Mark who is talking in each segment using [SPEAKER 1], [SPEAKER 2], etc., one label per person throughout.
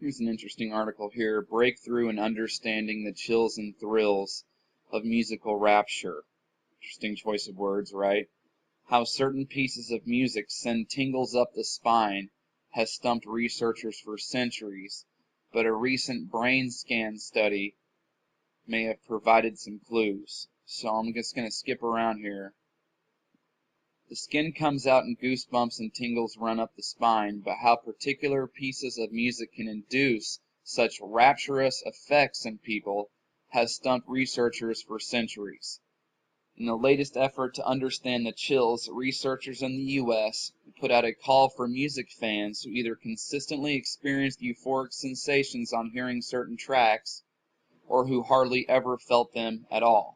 [SPEAKER 1] Here's an interesting article here. Breakthrough in understanding the chills and thrills of musical rapture. Interesting choice of words, right? How certain pieces of music send tingles up the spine has stumped researchers for centuries, but a recent brain scan study may have provided some clues. So I'm just going to skip around here. The skin comes out and goosebumps and tingles run up the spine, but how particular pieces of music can induce such rapturous effects in people has stumped researchers for centuries. In the latest effort to understand the chills, researchers in the U.S. put out a call for music fans who either consistently experienced euphoric sensations on hearing certain tracks or who hardly ever felt them at all.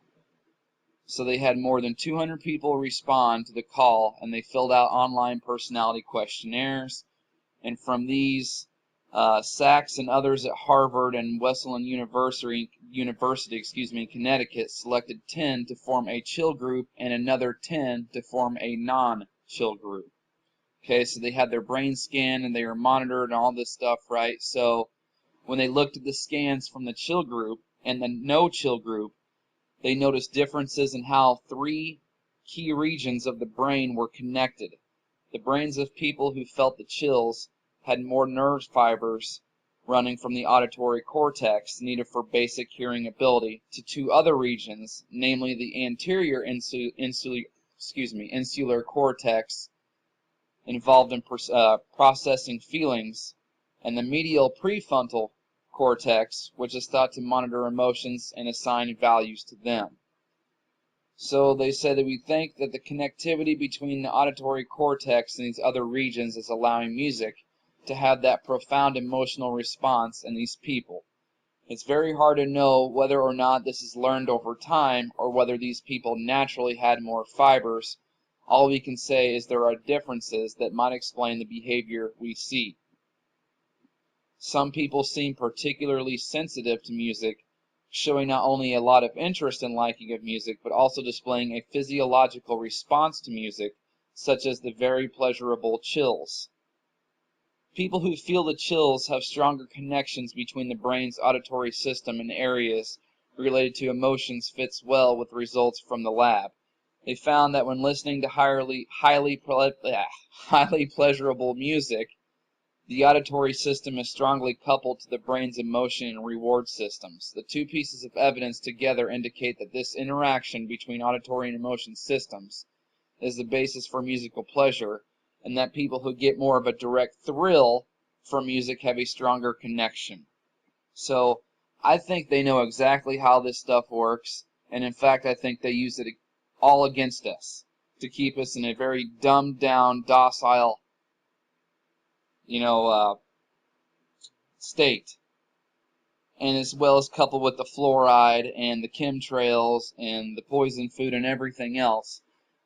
[SPEAKER 1] So they had more than 200 people respond to the call, and they filled out online personality questionnaires. And from these, Sachs and others at Harvard and Wesleyan University, in Connecticut selected 10 to form a chill group and another 10 to form a non-chill group. Okay, so they had their brain scanned and they were monitored and all this stuff, right? So when they looked at the scans from the chill group and the no-chill group, they noticed differences in how 3 key regions of the brain were connected. The brains of people who felt the chills had more nerve fibers running from the auditory cortex needed for basic hearing ability to 2 other regions, namely the anterior insular cortex involved in processing feelings, and the medial prefrontal cortex, which is thought to monitor emotions and assign values to them. So they said that we think that the connectivity between the auditory cortex and these other regions is allowing music to have that profound emotional response in these people. It's very hard to know whether or not this is learned over time or whether these people naturally had more fibers. All we can say is there are differences that might explain the behavior we see. Some people seem particularly sensitive to music, showing not only a lot of interest and liking of music, but also displaying a physiological response to music, such as the very pleasurable chills. People who feel the chills have stronger connections between the brain's auditory system and areas related to emotions fits well with results from the lab. They found that when listening to highly pleasurable music, the auditory system is strongly coupled to the brain's emotion and reward systems. The 2 pieces of evidence together indicate that this interaction between auditory and emotion systems is the basis for musical pleasure, and that people who get more of a direct thrill from music have a stronger connection. So I think they know exactly how this stuff works, and in fact I think they use it all against us to keep us in a very dumbed down, docile state, and as well as coupled with the fluoride and the chemtrails and the poison food and everything else.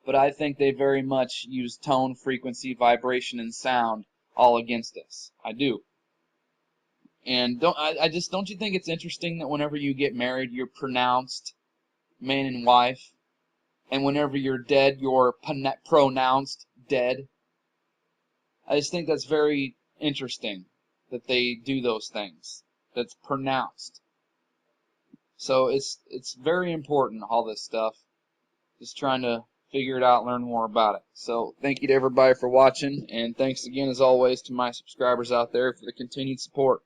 [SPEAKER 1] But I think they very much use tone, frequency, vibration, and sound all against us. I do. And don't you think it's interesting that whenever you get married, you're pronounced man and wife, and whenever you're dead, you're pronounced dead? I just think that's very interesting that they do those things. That's pronounced. So it's very important, all this stuff. Just trying to figure it out, learn more about it. So thank you to everybody for watching, and thanks again as always to my subscribers out there for the continued support.